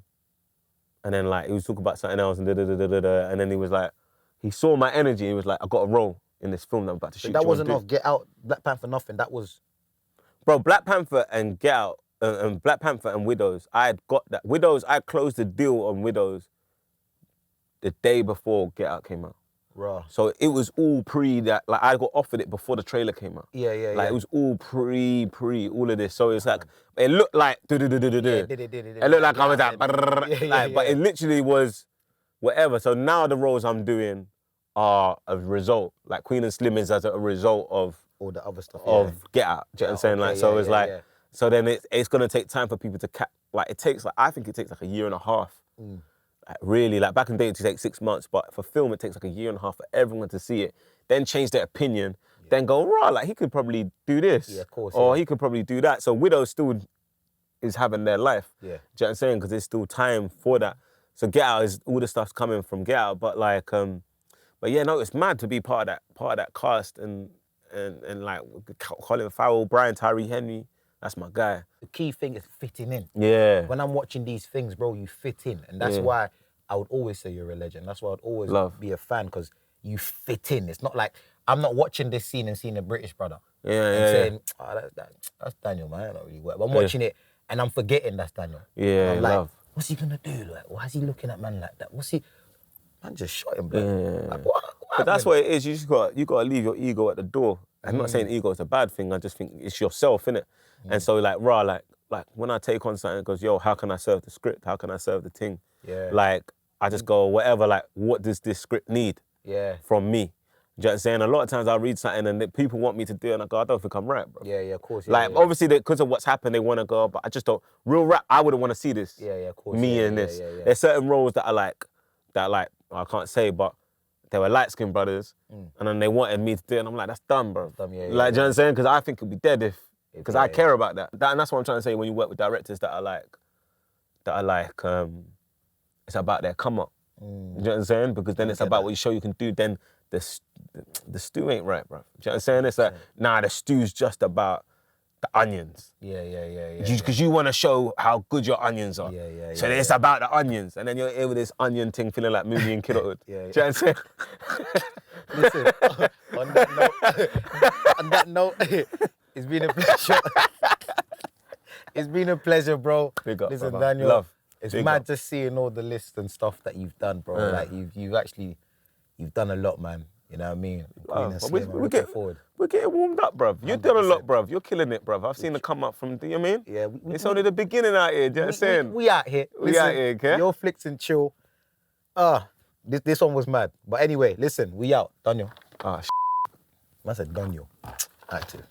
[SPEAKER 2] and then like he was talking about something else, and and then he was like, he saw my energy. He was like, I got a role in this film that I'm about to shoot.
[SPEAKER 1] That wasn't off Get Out, Black Panther, nothing. That was,
[SPEAKER 2] bro. Black Panther and Get Out, and Black Panther and Widows. I had got that. Widows. I closed the deal on Widows the day before Get Out came out.
[SPEAKER 1] Raw.
[SPEAKER 2] So it was all pre that, like I got offered it before the trailer came out.
[SPEAKER 1] Yeah.
[SPEAKER 2] Like it was all pre all of this. So it's like, it looked like It looked like I was like, but it literally was whatever. So now the roles I'm doing are a result. Like Queen and Slim is as a result of
[SPEAKER 1] all the other stuff
[SPEAKER 2] of Get Out. Do you know what I'm saying? Like, so it's like, so then it's gonna take time for people to like it takes like, I think it takes like a year and a half. Like really, like back in the day, it takes 6 months, but for film, it takes like a year and a half for everyone to see it, then change their opinion, then go, right, like he could probably do this.
[SPEAKER 1] Yeah, of course.
[SPEAKER 2] Or he could probably do that. So Widow still is having their life.
[SPEAKER 1] Yeah.
[SPEAKER 2] Do you know what I'm saying? Because there's still time for that. So Get Out is, all the stuff's coming from Get Out, but like, but yeah, no, it's mad to be part of that cast and like Colin Farrell, Brian Tyree Henry. That's my guy.
[SPEAKER 1] The key thing is fitting in.
[SPEAKER 2] Yeah.
[SPEAKER 1] When I'm watching these things, bro, you fit in. And that's why I would always say you're a legend. That's why I'd always be a fan, because you fit in. It's not like I'm not watching this scene and seeing a British brother. Saying, oh, that's Daniel, man. I don't really work. But I'm watching it and I'm forgetting that's Daniel.
[SPEAKER 2] Yeah,
[SPEAKER 1] I'm like,
[SPEAKER 2] love.
[SPEAKER 1] what's he gonna do? Like, why is he looking at man like that? Man just shot him, bro. Like, what
[SPEAKER 2] but that's what it is. You got to leave your ego at the door. I'm not saying ego is a bad thing. I just think it's yourself, innit? And so like when I take on something, it goes, yo, how can I serve the script? How can I serve the thing?
[SPEAKER 1] Yeah.
[SPEAKER 2] Like I just go, whatever. Like, what does this script need? From me? Do you know what I'm saying? A lot of times I read something and people want me to do it and I go, I don't think I'm right, bro.
[SPEAKER 1] Yeah, of course.
[SPEAKER 2] Obviously, because of what's happened, they want to go, but I just don't. Real rap, I wouldn't want to see this.
[SPEAKER 1] Yeah, of course.
[SPEAKER 2] Me in this. There's certain roles that I can't say, but they were light-skinned brothers, and then they wanted me to do it, and I'm like, that's dumb, bro. Like, do you know what I'm saying? Because I think it'd be dead because I care about that. And that's what I'm trying to say when you work with directors that are like, it's about their come up. You know what I'm saying? Because then it's about what you show you can do. Then the stew ain't right, bro. Do you know what I'm saying? It's like, nah, the stew's just about the onions.
[SPEAKER 1] Yeah.
[SPEAKER 2] Because you want to show how good your onions are. So it's about the onions. And then you're here with this onion thing feeling like movie in kidhood. Do you know what I'm saying?
[SPEAKER 1] Listen, on that note, it's been a pleasure. It's been a pleasure, bro.
[SPEAKER 2] Big up,
[SPEAKER 1] listen,
[SPEAKER 2] brother.
[SPEAKER 1] Daniel.
[SPEAKER 2] Love.
[SPEAKER 1] It's
[SPEAKER 2] Big
[SPEAKER 1] mad
[SPEAKER 2] up.
[SPEAKER 1] just seeing all the lists and stuff that you've done, bro. Like you've done a lot, man. You know what I mean? We're
[SPEAKER 2] getting warmed up, bruv. You've done a lot, bruv. You're killing it, bruv. I've seen the come up from, do you know what I mean?
[SPEAKER 1] Yeah.
[SPEAKER 2] It's only the beginning out here, do you know what I'm saying?
[SPEAKER 1] We out here.
[SPEAKER 2] We out here, okay?
[SPEAKER 1] Your flicks and chill. This one was mad. But anyway, listen, we out. Daniel.
[SPEAKER 2] I
[SPEAKER 1] said Daniel. All right, too.